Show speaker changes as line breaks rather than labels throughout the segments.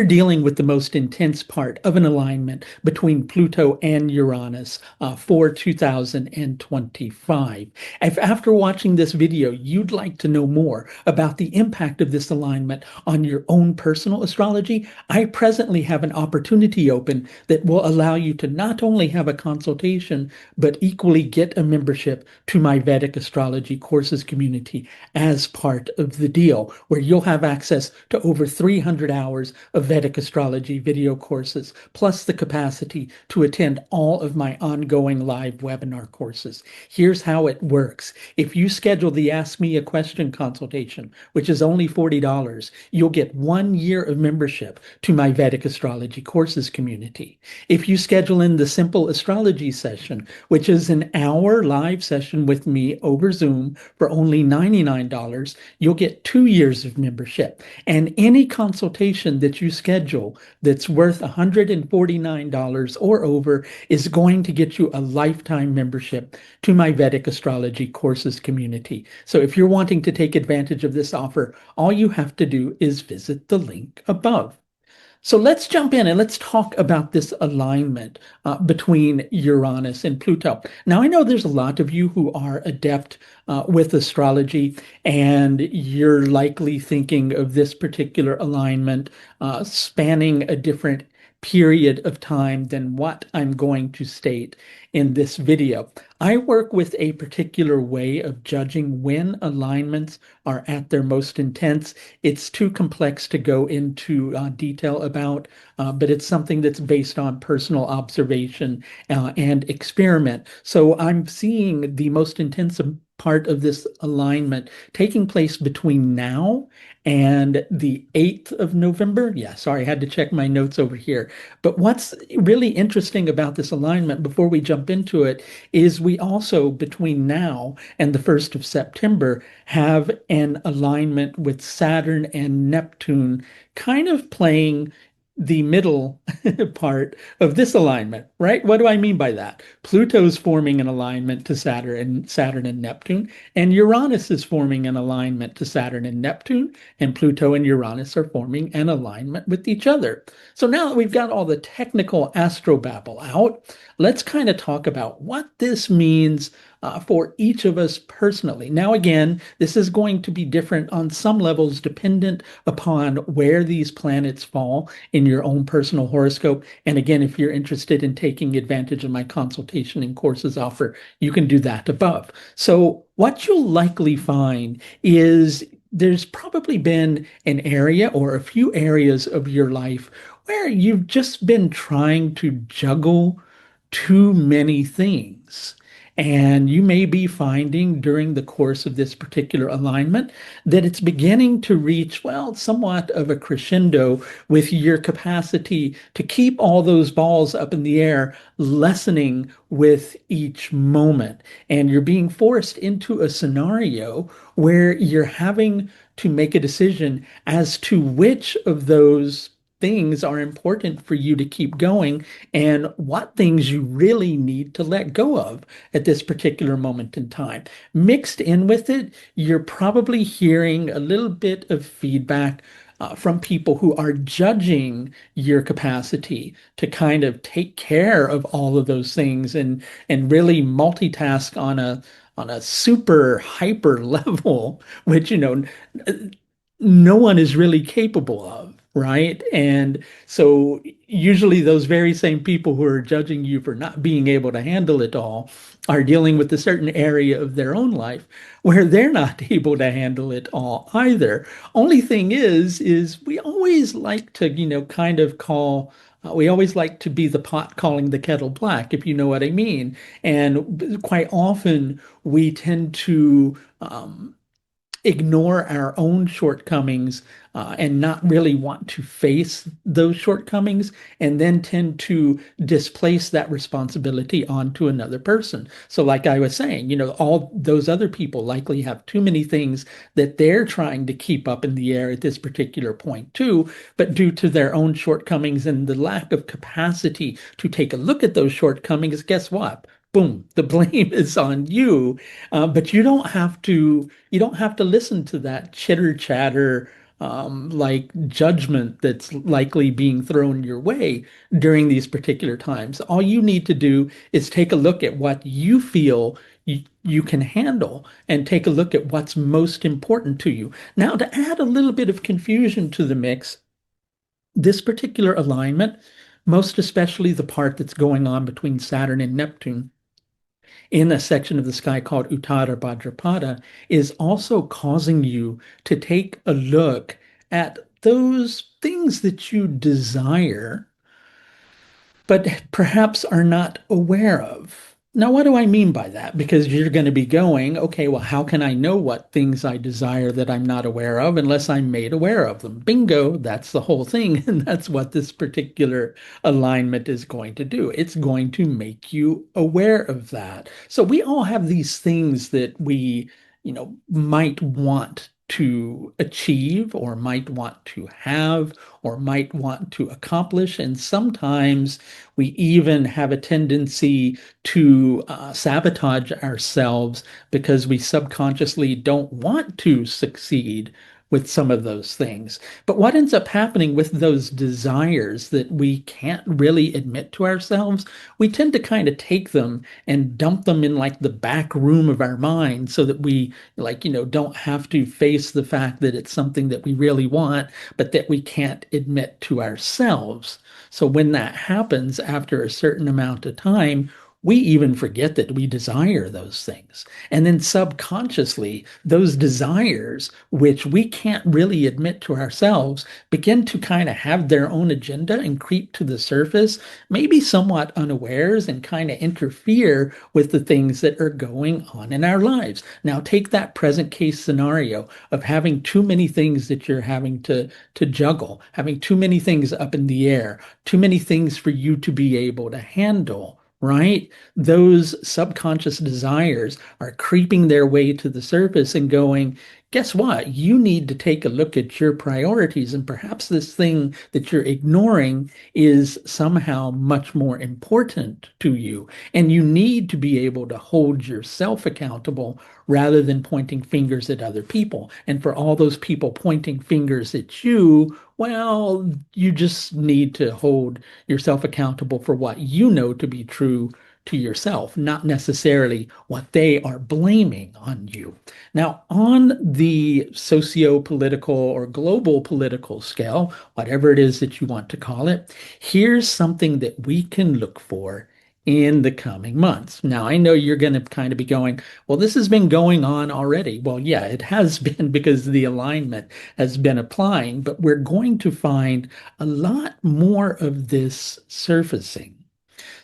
are dealing with the most intense part of an alignment between Pluto and Uranus for 2025. If after watching this video, you'd like to know more about the impact of this alignment on your own personal astrology, I presently have an opportunity open that will allow you to not only have a consultation, but equally get a membership to my Vedic astrology courses community as part of the deal, where you'll have access to over 300 hours of Vedic astrology video courses, plus the capacity to attend all of my ongoing live webinar courses. Here's how it works. If you schedule the Ask Me a Question consultation, which is only $40, you'll get 1 year of membership to my Vedic astrology courses community. If you schedule in the Simple Astrology session, which is an hour live session with me over Zoom for only $99, you'll get 2 years of membership. And any consultation that you schedule that's worth $149 or over is going to get you a lifetime membership to my Vedic astrology courses community. So if you're wanting to take advantage of this offer, all you have to do is visit the link above. So let's jump in and let's talk about this alignment between Uranus and Pluto. Now, I know there's a lot of you who are adept with astrology, and you're likely thinking of this particular alignment spanning a different period of time than what I'm going to state in this video. I work with a particular way of judging when alignments are at their most intense. It's too complex to go into detail about, but it's something that's based on personal observation and experiment. So I'm seeing the most intensive part of this alignment taking place between now and the 8th of November. Yeah, sorry, I had to check my notes over here. But what's really interesting about this alignment before we jump into it is we also, between now and the 1st of September, have an alignment with Saturn and Neptune kind of playing the middle part of this alignment, right? What do I mean by that? Pluto's forming an alignment to Saturn and Neptune, and Uranus is forming an alignment to Saturn and Neptune, and Pluto and Uranus are forming an alignment with each other. So now that we've got all the technical astrobabble out, let's kind of talk about what this means for each of us personally. Now, again, this is going to be different on some levels dependent upon where these planets fall in your own personal horoscope. And again, if you're interested in taking advantage of my consultation and courses offer, you can do that above. So what you'll likely find is there's probably been an area or a few areas of your life where you've just been trying to juggle too many things. And you may be finding during the course of this particular alignment that it's beginning to reach, well, somewhat of a crescendo with your capacity to keep all those balls up in the air, lessening with each moment. And you're being forced into a scenario where you're having to make a decision as to which of those things are important for you to keep going and what things you really need to let go of at this particular moment in time. Mixed in with it, you're probably hearing a little bit of feedback from people who are judging your capacity to kind of take care of all of those things and really multitask on a super hyper level, which no one is really capable of, right? And so usually those very same people who are judging you for not being able to handle it all are dealing with a certain area of their own life where they're not able to handle it all either. Only thing is we always like to, kind of call we always like to be the pot calling the kettle black, if you know what I mean. And quite often we tend to ignore our own shortcomings and not really want to face those shortcomings, and then tend to displace that responsibility onto another person. So like I was saying, all those other people likely have too many things that they're trying to keep up in the air at this particular point too, but due to their own shortcomings and the lack of capacity to take a look at those shortcomings, guess what? Boom, the blame is on you. But you don't have to listen to that chitter chatter like judgment that's likely being thrown your way during these particular times. All you need to do is take a look at what you feel you can handle and take a look at what's most important to you. Now, to add a little bit of confusion to the mix, this particular alignment, most especially the part that's going on between Saturn and Neptune in a section of the sky called Uttara Bhadrapada, is also causing you to take a look at those things that you desire but perhaps are not aware of. Now, what do I mean by that? Because you're going to be going, okay, well, how can I know what things I desire that I'm not aware of unless I'm made aware of them? Bingo, that's the whole thing. And that's what this particular alignment is going to do. It's going to make you aware of that. So we all have these things that we, might want to achieve or might want to have or might want to accomplish. And sometimes we even have a tendency to sabotage ourselves because we subconsciously don't want to succeed with some of those things. But what ends up happening with those desires that we can't really admit to ourselves, we tend to kind of take them and dump them in like the back room of our mind so that we don't have to face the fact that it's something that we really want, but that we can't admit to ourselves. So when that happens after a certain amount of time, we even forget that we desire those things. And then subconsciously, those desires, which we can't really admit to ourselves, begin to kind of have their own agenda and creep to the surface, maybe somewhat unawares, and kind of interfere with the things that are going on in our lives. Now, take that present case scenario of having too many things that you're having to juggle, having too many things up in the air, too many things for you to be able to handle. Right? Those subconscious desires are creeping their way to the surface and going, guess what? You need to take a look at your priorities, and perhaps this thing that you're ignoring is somehow much more important to you. And you need to be able to hold yourself accountable rather than pointing fingers at other people. And for all those people pointing fingers at you, well, you just need to hold yourself accountable for what you know to be true to yourself, not necessarily what they are blaming on you. Now, on the socio-political or global political scale, whatever it is that you want to call it, here's something that we can look for in the coming months. Now, I know you're going to kind of be going, well, this has been going on already. Well, yeah, it has been because the alignment has been applying, but we're going to find a lot more of this surfacing.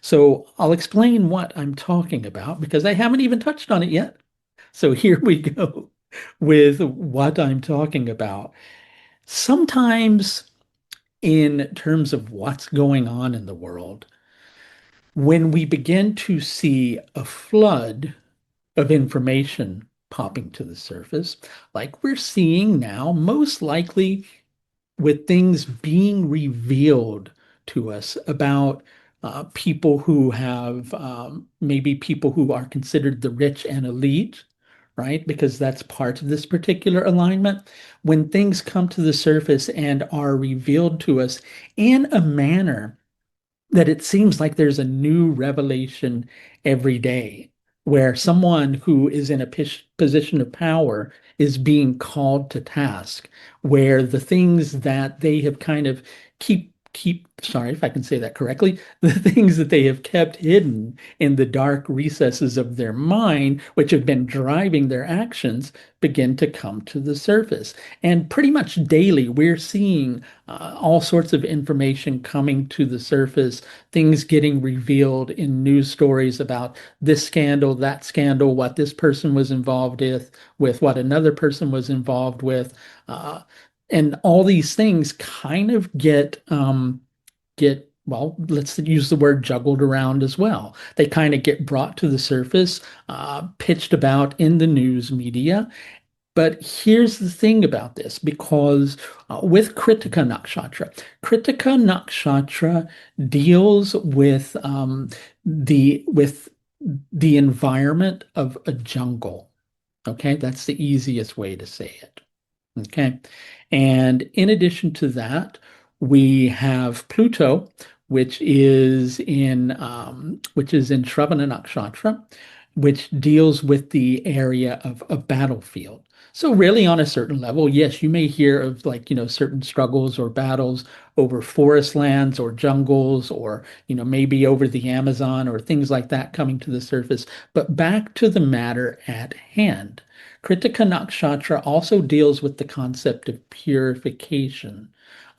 So I'll explain what I'm talking about because I haven't even touched on it yet. So here we go with what I'm talking about. Sometimes, in terms of what's going on in the world, when we begin to see a flood of information popping to the surface, like we're seeing now, most likely with things being revealed to us about people who have maybe people who are considered the rich and elite, right? Because that's part of this particular alignment. When things come to the surface and are revealed to us in a manner that it seems like there's a new revelation every day where someone who is in a position of power is being called to task, where the things that they have kind of keep sorry if I can say that correctly, the things that they have kept hidden in the dark recesses of their mind, which have been driving their actions, begin to come to the surface. And pretty much daily, we're seeing all sorts of information coming to the surface, things getting revealed in news stories about this scandal, that scandal, what this person was involved with what another person was involved with. And all these things kind of get well, let's use the word juggled around as well. They kind of get brought to the surface, pitched about in the news media. But here's the thing about this, because with Kritika Nakshatra deals with the environment of a jungle. Okay, that's the easiest way to say it. Okay. And in addition to that, we have Pluto, which is in Shravana Nakshatra, which deals with the area of a battlefield. So really on a certain level, yes, you may hear of like, certain struggles or battles over forest lands or jungles or, maybe over the Amazon or things like that coming to the surface. But back to the matter at hand. Krittika Nakshatra also deals with the concept of purification.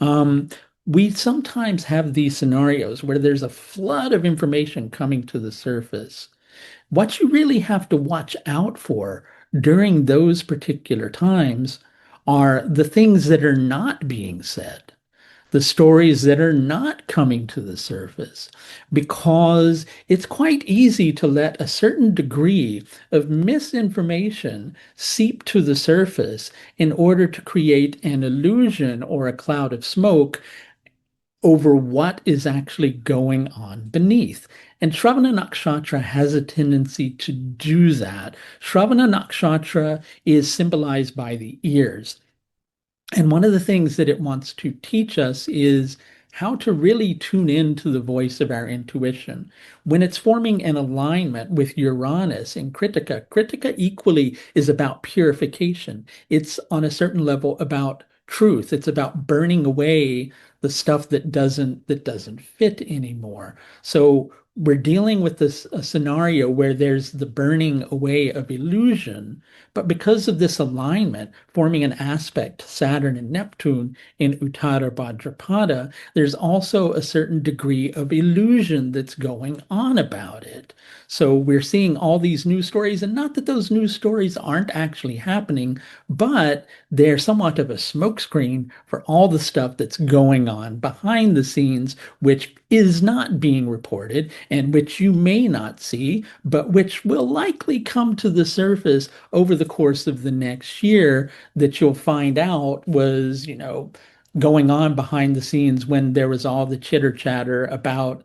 Um, we sometimes have these scenarios where there's a flood of information coming to the surface. What you really have to watch out for during those particular times are the things that are not being said, the stories that are not coming to the surface, because it's quite easy to let a certain degree of misinformation seep to the surface in order to create an illusion or a cloud of smoke over what is actually going on beneath. And Shravana Nakshatra has a tendency to do that. Shravana Nakshatra is symbolized by the ears. And one of the things that it wants to teach us is how to really tune into the voice of our intuition. When it's forming an alignment with Uranus in Krittika, Krittika equally is about purification. It's on a certain level about truth. It's about burning away the stuff that doesn't fit anymore. So we're dealing with this a scenario where there's the burning away of illusion, but because of this alignment forming an aspect Saturn and Neptune in Uttara Bhadrapada, there's also a certain degree of illusion that's going on about it. So we're seeing all these news stories, and not that those news stories aren't actually happening, but they're somewhat of a smokescreen for all the stuff that's going on behind the scenes, which is not being reported and which you may not see, but which will likely come to the surface over the course of the next year, that you'll find out was, going on behind the scenes when there was all the chitter chatter about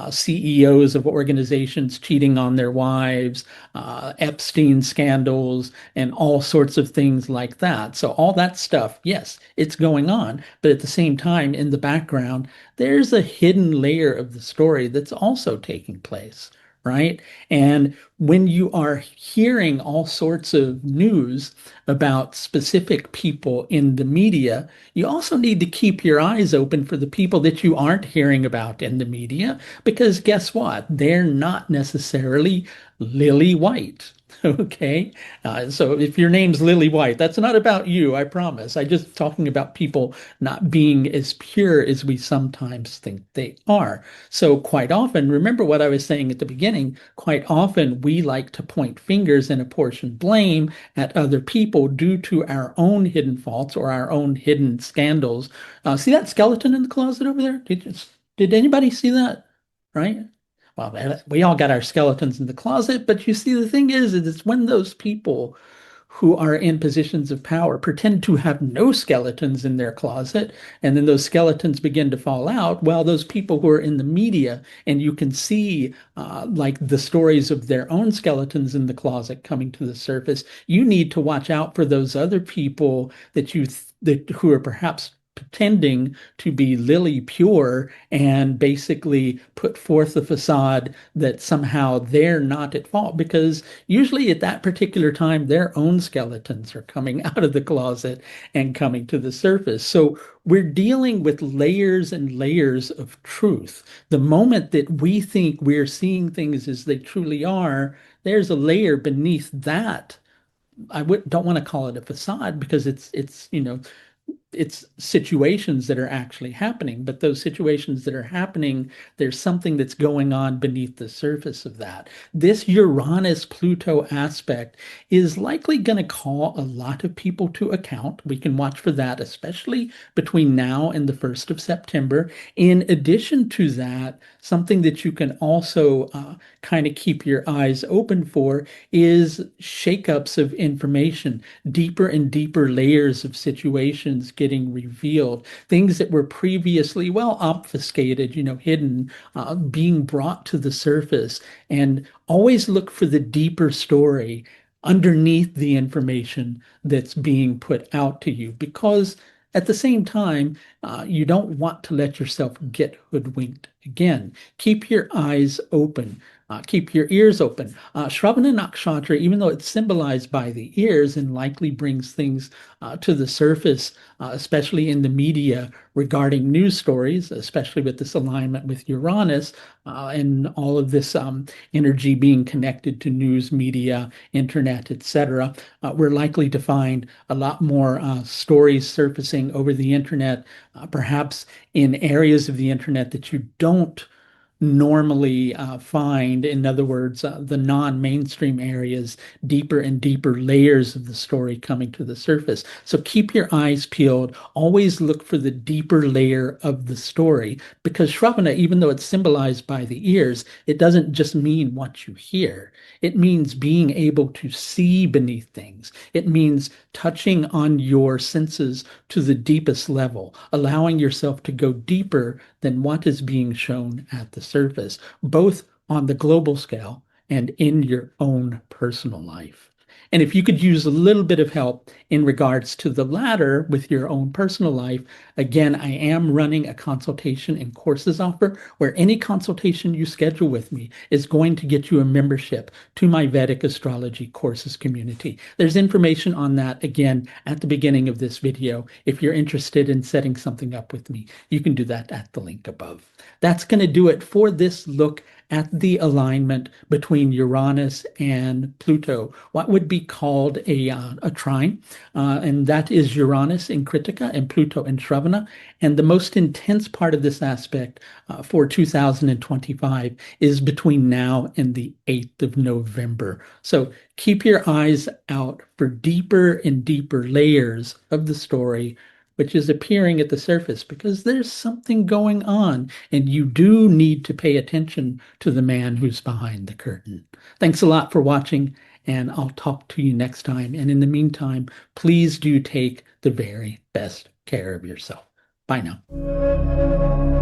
CEOs of organizations cheating on their wives, Epstein scandals, and all sorts of things like that. So, all that stuff, yes, it's going on. But at the same time, in the background, there's a hidden layer of the story that's also taking place, right? And when you are hearing all sorts of news about specific people in the media, you also need to keep your eyes open for the people that you aren't hearing about in the media, because guess what? They're not necessarily lily white. Okay. So if your name's Lily White, that's not about you, I promise. I just talking about people not being as pure as we sometimes think they are. So quite often, remember what I was saying at the beginning, quite often we like to point fingers and apportion blame at other people due to our own hidden faults or our own hidden scandals. See that skeleton in the closet over there? Did anybody see that? Right? Well, we all got our skeletons in the closet, but you see, the thing is it's when those people who are in positions of power pretend to have no skeletons in their closet, and then those skeletons begin to fall out. Well, those people who are in the media, and you can see like the stories of their own skeletons in the closet coming to the surface, you need to watch out for those other people that who are perhaps pretending to be lily pure and basically put forth the facade that somehow they're not at fault, because usually at that particular time their own skeletons are coming out of the closet and coming to the surface. So we're dealing with layers and layers of truth. The moment that we think we're seeing things as they truly are, there's a layer beneath that. Don't want to call it a facade, because it's situations that are actually happening, but those situations that are happening, there's something that's going on beneath the surface of that. This Uranus Pluto aspect is likely going to call a lot of people to account. We can watch for that, especially between now and the 1st of September. In addition to that, something that you can also kind of keep your eyes open for is shakeups of information, deeper and deeper layers of situations getting revealed, things that were previously well obfuscated, hidden, being brought to the surface. And always look for the deeper story. underneath the information that's being put out to you, because at the same time, you don't want to let yourself get hoodwinked again. Keep your eyes open. Keep your ears open. Shravana Nakshatra, even though it's symbolized by the ears and likely brings things to the surface, especially in the media regarding news stories, especially with this alignment with Uranus and all of this energy being connected to news, media, internet, etc. We're likely to find a lot more stories surfacing over the internet, perhaps in areas of the internet that you don't normally find. In other words, the non-mainstream areas, deeper and deeper layers of the story coming to the surface. So keep your eyes peeled. Always look for the deeper layer of the story, because Shravana, even though it's symbolized by the ears, it doesn't just mean what you hear. It means being able to see beneath things. It means touching on your senses to the deepest level, allowing yourself to go deeper than what is being shown at the surface, both on the global scale and in your own personal life. And if you could use a little bit of help in regards to the latter with your own personal life, again, I am running a consultation and courses offer where any consultation you schedule with me is going to get you a membership to my Vedic astrology courses community. There's information on that again at the beginning of this video. If you're interested in setting something up with me, you can do that at the link above. That's going to do it for this look at the alignment between Uranus and Pluto, what would be called a trine, and that is Uranus in Krittika and Pluto in Sravana. And the most intense part of this aspect for 2025 is between now and the 8th of November. So keep your eyes out for deeper and deeper layers of the story which is appearing at the surface, because there's something going on and you do need to pay attention to the man who's behind the curtain. Thanks a lot for watching, and I'll talk to you next time. And in the meantime, please do take the very best care of yourself. Bye now.